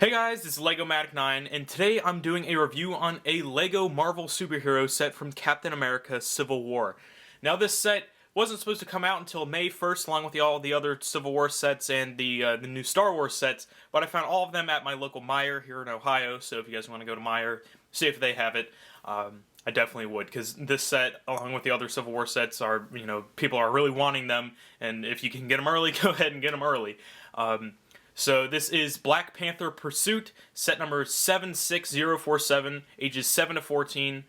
Hey guys, this is LegoMatic9, and today I'm doing a review on a LEGO Marvel superhero set from Captain America Civil War. Now this set wasn't supposed to come out until May 1st, along with all the other Civil War sets and the new Star Wars sets, but I found all of them at my local Meijer here in Ohio, so if you guys want to go to Meijer, see if they have it, I definitely would, because this set, along with the other Civil War sets, are, people are really wanting them, and if you can get them early, go ahead and get them early. So this is Black Panther Pursuit, set number 76047, ages 7 to 14,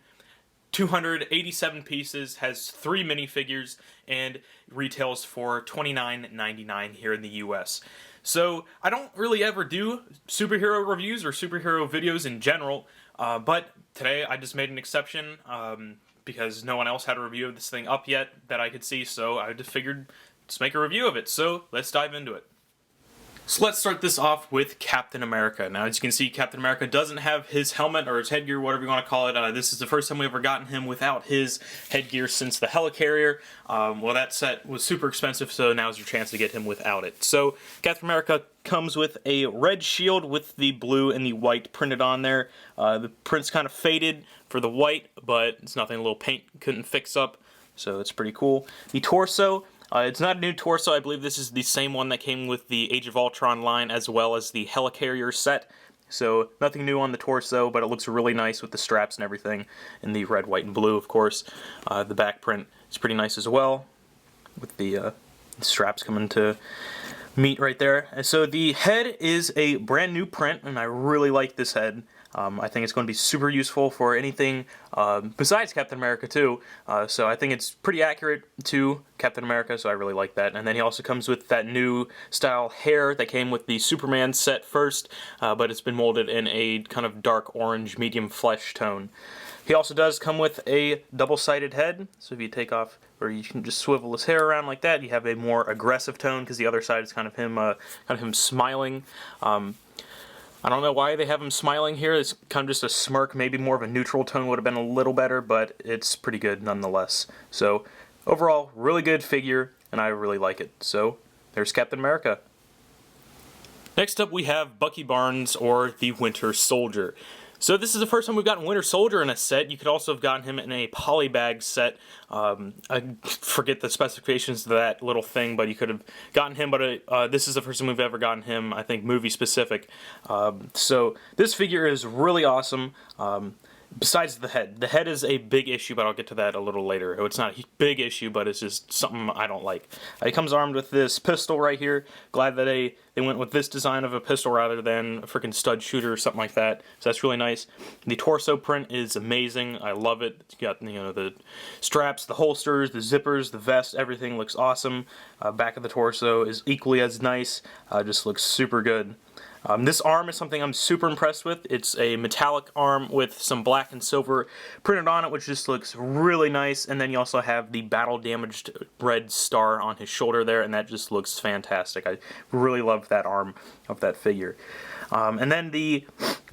287 pieces, has 3 minifigures, and retails for $29.99 here in the US. So I don't really ever do superhero reviews or superhero videos in general, but today I just made an exception because no one else had a review of this thing up yet that I could see, so I just figured just make a review of it. So let's dive into it. So let's start this off with Captain America. Now, as you can see, Captain America doesn't have his helmet or his headgear, whatever you want to call it. This is the first time we've ever gotten him without his headgear since the Helicarrier. Well, that set was super expensive, so now's your chance to get him without it. So, Captain America comes with a red shield with the blue and the white printed on there. The print's kind of faded for the white, but it's nothing a little paint couldn't fix up, so it's pretty cool. The torso. It's not a new torso. I believe this is the same one that came with the Age of Ultron line as well as the Helicarrier set. So nothing new on the torso, but it looks really nice with the straps and everything in the red, white, and blue, of course. The back print is pretty nice as well with the straps coming to meet right there. And so the head is a brand new print, and I really like this head. I think it's going to be super useful for anything besides Captain America too, so I think it's pretty accurate to Captain America, so I really like that. And then he also comes with that new style hair that came with the Superman set first, but it's been molded in a kind of dark orange medium flesh tone. He also does come with a double-sided head, so if you take off, or you can just swivel his hair around like that, you have a more aggressive tone, because the other side is kind of him smiling. I don't know why they have him smiling here. It's kind of just a smirk. Maybe more of a neutral tone would have been a little better, but it's pretty good nonetheless. So overall, really good figure, and I really like it. So there's Captain America. Next up we have Bucky Barnes, or the Winter Soldier. So this is the first time we've gotten Winter Soldier in a set. You could also have gotten him in a polybag set. I forget the specifications of that little thing, but you could have gotten him. But this is the first time we've ever gotten him, I think, movie specific. So this figure is really awesome. Besides the head is a big issue, but I'll get to that a little later. It's not a big issue, but it's just something I don't like. He comes armed with this pistol right here. Glad that they went with this design of a pistol rather than a freaking stud shooter or something like that. So that's really nice. The torso print is amazing. I love it. It's got, the straps, the holsters, the zippers, the vest. Everything looks awesome. Back of the torso is equally as nice. Just looks super good. This arm is something I'm super impressed with. It's a metallic arm with some black and silver printed on it, which just looks really nice. And then you also have the battle-damaged red star on his shoulder there, and that just looks fantastic. I really love that arm of that figure. And then the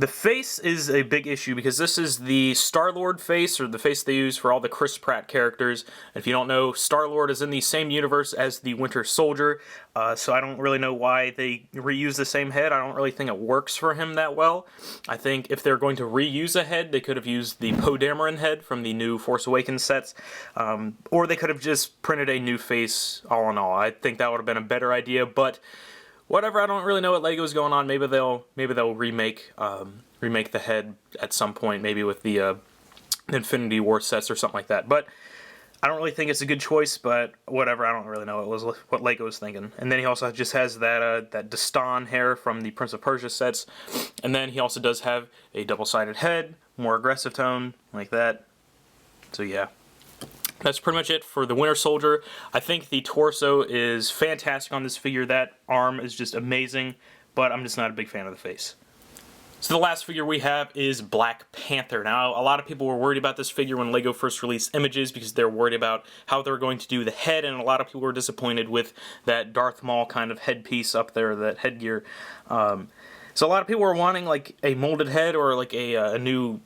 face is a big issue because this is the Star-Lord face, or the face they use for all the Chris Pratt characters. If you don't know, Star-Lord is in the same universe as the Winter Soldier, so I don't really know why they reuse the same head. I don't really think it works for him that well. I think if they're going to reuse a head, they could have used the Poe Dameron head from the new Force Awakens sets, or they could have just printed a new face all in all. I think that would have been a better idea, but whatever, I don't really know what Lego's going on. Maybe they'll remake the head at some point, maybe with the Infinity War sets or something like that. But I don't really think it's a good choice, but whatever, I don't really know what Lego was thinking. And then he also just has that Destan hair from the Prince of Persia sets. And then he also does have a double-sided head, more aggressive tone, like that. So yeah. That's pretty much it for the Winter Soldier. I think the torso is fantastic on this figure. That arm is just amazing, but I'm just not a big fan of the face. So the last figure we have is Black Panther. Now, a lot of people were worried about this figure when Lego first released images because they're worried about how they're going to do the head, and a lot of people were disappointed with that Darth Maul kind of headpiece up there, that headgear. So a lot of people were wanting like a molded head or like a new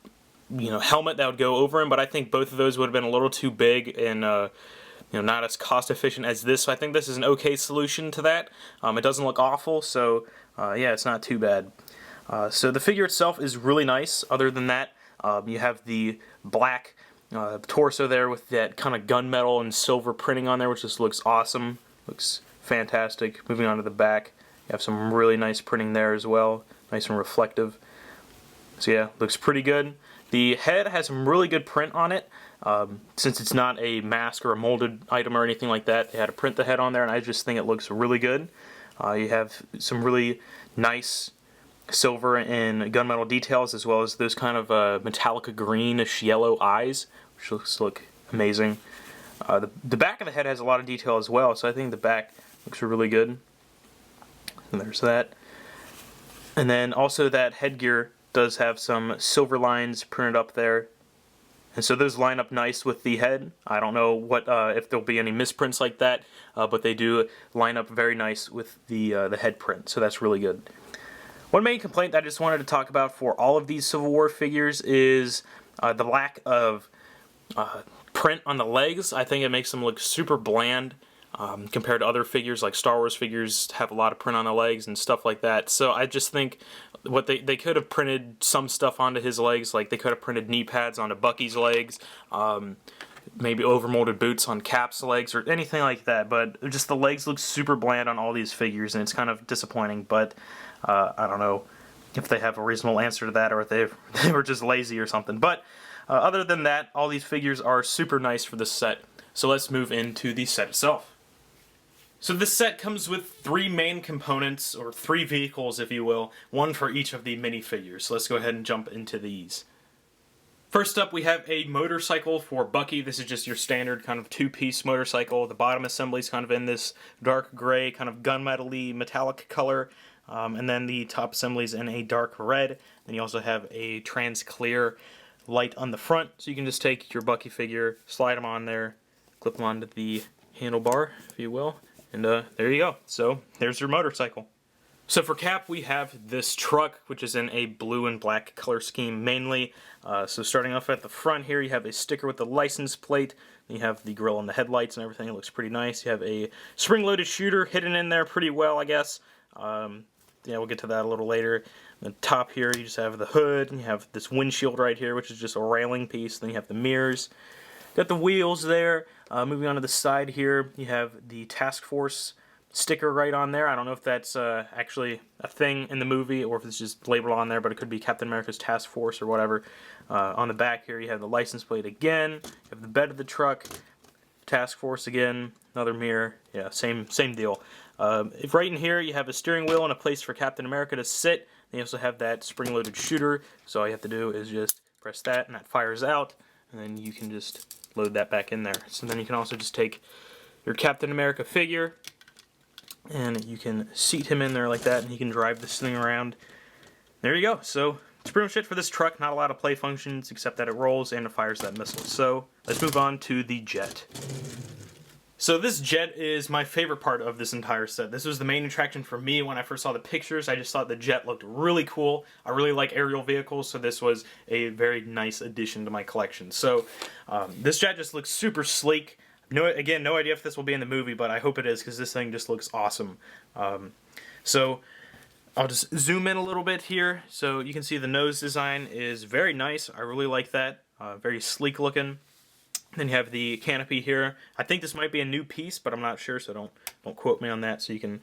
helmet that would go over him, but I think both of those would have been a little too big and not as cost efficient as this. So I think this is an okay solution to that. It doesn't look awful, so yeah, it's not too bad. So the figure itself is really nice. Other than that, you have the black torso there with that kind of gunmetal and silver printing on there, which just looks awesome. Looks fantastic. Moving on to the back, you have some really nice printing there as well. Nice and reflective. So yeah, looks pretty good. The head has some really good print on it. Since it's not a mask or a molded item or anything like that, they had to print the head on there, and I just think it looks really good. You have some really nice silver and gunmetal details, as well as those kind of metallic greenish yellow eyes, which look amazing. The back of the head has a lot of detail as well, so I think the back looks really good. And there's that. And then also that headgear does have some silver lines printed up there. And so those line up nice with the head. I don't know what if there'll be any misprints like that, but they do line up very nice with the head print, so that's really good. One main complaint that I just wanted to talk about for all of these Civil War figures is the lack of print on the legs. I think it makes them look super bland compared to other figures, like Star Wars figures have a lot of print on the legs and stuff like that. So I just think what they could have printed some stuff onto his legs, like they could have printed knee pads onto Bucky's legs, maybe overmolded boots on Cap's legs or anything like that. But just the legs look super bland on all these figures, and it's kind of disappointing. But I don't know if they have a reasonable answer to that, or if they were just lazy or something. But other than that, all these figures are super nice for this set. So let's move into the set itself. So this set comes with 3 main components, or 3 vehicles if you will, one for each of the minifigures. So let's go ahead and jump into these. First up, we have a motorcycle for Bucky. This is just your standard kind of 2-piece motorcycle. The bottom assembly is kind of in this dark gray, kind of gunmetal-y metallic color. And then the top assembly is in a dark red. Then you also have a trans clear light on the front. So you can just take your Bucky figure, slide them on there, clip them onto the handlebar, if you will. And there you go. So there's your motorcycle. So for Cap, we have this truck, which is in a blue and black color scheme mainly. So starting off at the front here, you have a sticker with the license plate. You have the grill and the headlights and everything. It looks pretty nice. You have a spring-loaded shooter hidden in there pretty well, I guess. Yeah, we'll get to that a little later. On the top here, you just have the hood, and you have this windshield right here, which is just a railing piece. Then you have the mirrors. Got the wheels there. Moving on to the side here, you have the Task Force sticker right on there. I don't know if that's actually a thing in the movie or if it's just labeled on there, but it could be Captain America's Task Force or whatever. On the back here, you have the license plate again. You have the bed of the truck, Task Force again, another mirror. Yeah, same deal. Right in here, you have a steering wheel and a place for Captain America to sit. And you also have that spring-loaded shooter. So all you have to do is just press that, and that fires out. And then you can just load that back in there. So then you can also just take your Captain America figure, and you can seat him in there like that, and he can drive this thing around. There you go. So it's pretty much it for this truck. Not a lot of play functions, except that it rolls and it fires that missile. So let's move on to the jet. So this jet is my favorite part of this entire set. This was the main attraction for me when I first saw the pictures. I just thought the jet looked really cool. I really like aerial vehicles, so this was a very nice addition to my collection. So this jet just looks super sleek. Again, no idea if this will be in the movie, but I hope it is, because this thing just looks awesome. So I'll just zoom in a little bit here. So you can see the nose design is very nice. I really like that. Very sleek looking. Then you have the canopy here. I think this might be a new piece, but I'm not sure, so don't quote me on that. So you can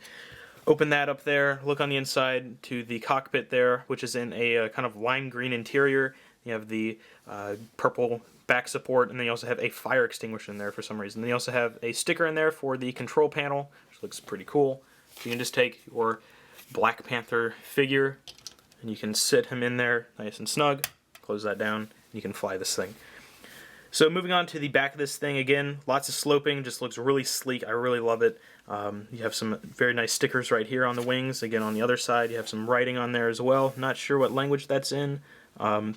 open that up there, look on the inside to the cockpit there, which is in a kind of lime green interior. You have the purple back support, and then you also have a fire extinguisher in there for some reason. Then you also have a sticker in there for the control panel, which looks pretty cool. So you can just take your Black Panther figure, and you can sit him in there nice and snug, close that down, and you can fly this thing. So moving on to the back of this thing, again, lots of sloping, just looks really sleek. I really love it. You have some very nice stickers right here on the wings. Again, on the other side, you have some writing on there as well. Not sure what language that's in.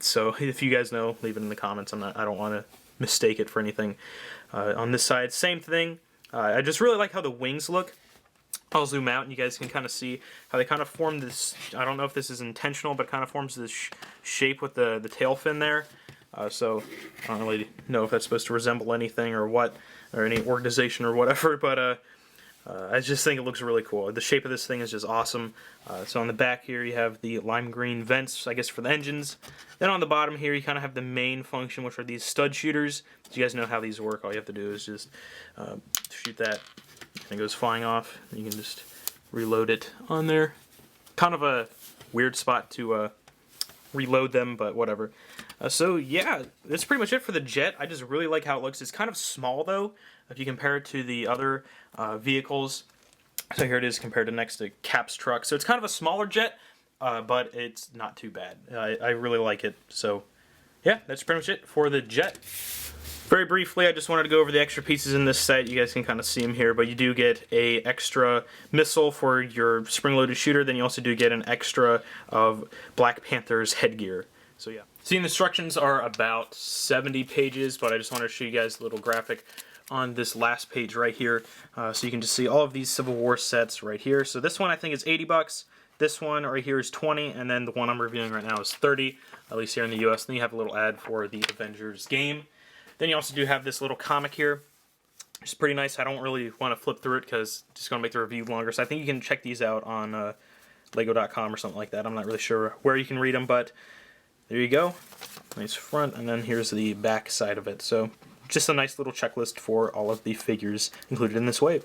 So if you guys know, leave it in the comments. I don't want to mistake it for anything. On this side, same thing. I just really like how the wings look. I'll zoom out and you guys can kind of see how they kind of form this. I don't know if this is intentional, but it kind of forms this shape with the tail fin there. So I don't really know if that's supposed to resemble anything or what, or any organization or whatever, but I just think it looks really cool. The shape of this thing is just awesome. So on the back here you have the lime green vents, I guess, for the engines. Then on the bottom here you kind of have the main function, which are these stud shooters. So you guys know how these work. All you have to do is just shoot that, and it goes flying off. You can just reload it on there. Kind of a weird spot to reload them, but whatever. So yeah, that's pretty much it for the jet. I just really like how it looks. It's kind of small though, if you compare it to the other vehicles. So here it is compared to next to Cap's truck. So it's kind of a smaller jet, but it's not too bad. I really like it. So yeah, that's pretty much it for the jet. Very briefly, I just wanted to go over the extra pieces in this set. You guys can kind of see them here, but you do get a extra missile for your spring-loaded shooter. Then you also do get an extra of Black Panther's headgear. So yeah. See, the instructions are about 70 pages, but I just wanted to show you guys a little graphic on this last page right here. So you can just see all of these Civil War sets right here. So this one I think is 80 bucks. This one right here is 20, and then the one I'm reviewing right now is 30, at least here in the US. And then you have a little ad for the Avengers game. Then you also do have this little comic here. It's pretty nice. I don't really want to flip through it because it's just going to make the review longer. So I think you can check these out on Lego.com or something like that. I'm not really sure where you can read them, but there you go. Nice front, and then here's the back side of it. So just a nice little checklist for all of the figures included in this wave.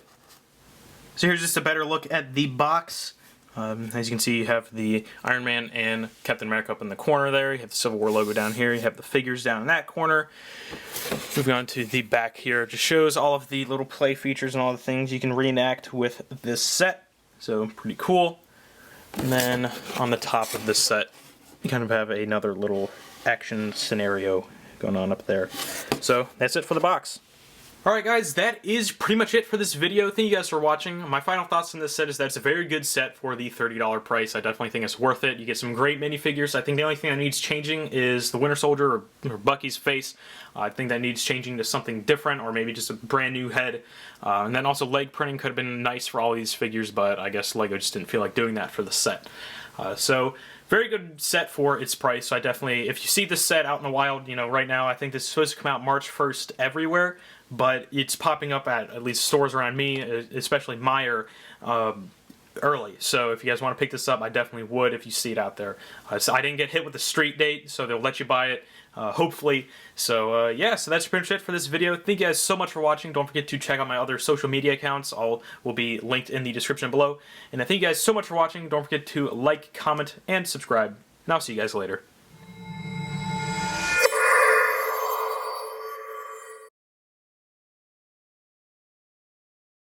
So here's just a better look at the box. As you can see, you have the Iron Man and Captain America up in the corner there. You have the Civil War logo down here. You have the figures down in that corner. Moving on to the back here, it just shows all of the little play features and all the things you can reenact with this set. So pretty cool. And then on the top of this set, you kind of have another little action scenario going on up there. So that's it for the box. Alright guys, that is pretty much it for this video. Thank you guys for watching. My final thoughts on this set is that it's a very good set for the $30 price. I definitely think it's worth it. You get some great minifigures. I think the only thing that needs changing is the Winter Soldier or Bucky's face. I think that needs changing to something different, or maybe just a brand new head. And then also leg printing could have been nice for all these figures, but I guess Lego just didn't feel like doing that for the set. So very good set for its price. So I definitely, if you see this set out in the wild, you know, right now, I think this is supposed to come out March 1st everywhere, but it's popping up at least stores around me, especially Meijer, early. So if you guys want to pick this up, I definitely would if you see it out there. So I didn't get hit with the street date, so they'll let you buy it, hopefully. So yeah, so that's pretty much it for this video. Thank you guys so much for watching. Don't forget to check out my other social media accounts. All will be linked in the description below. And I thank you guys so much for watching. Don't forget to like, comment, and subscribe. And I'll see you guys later.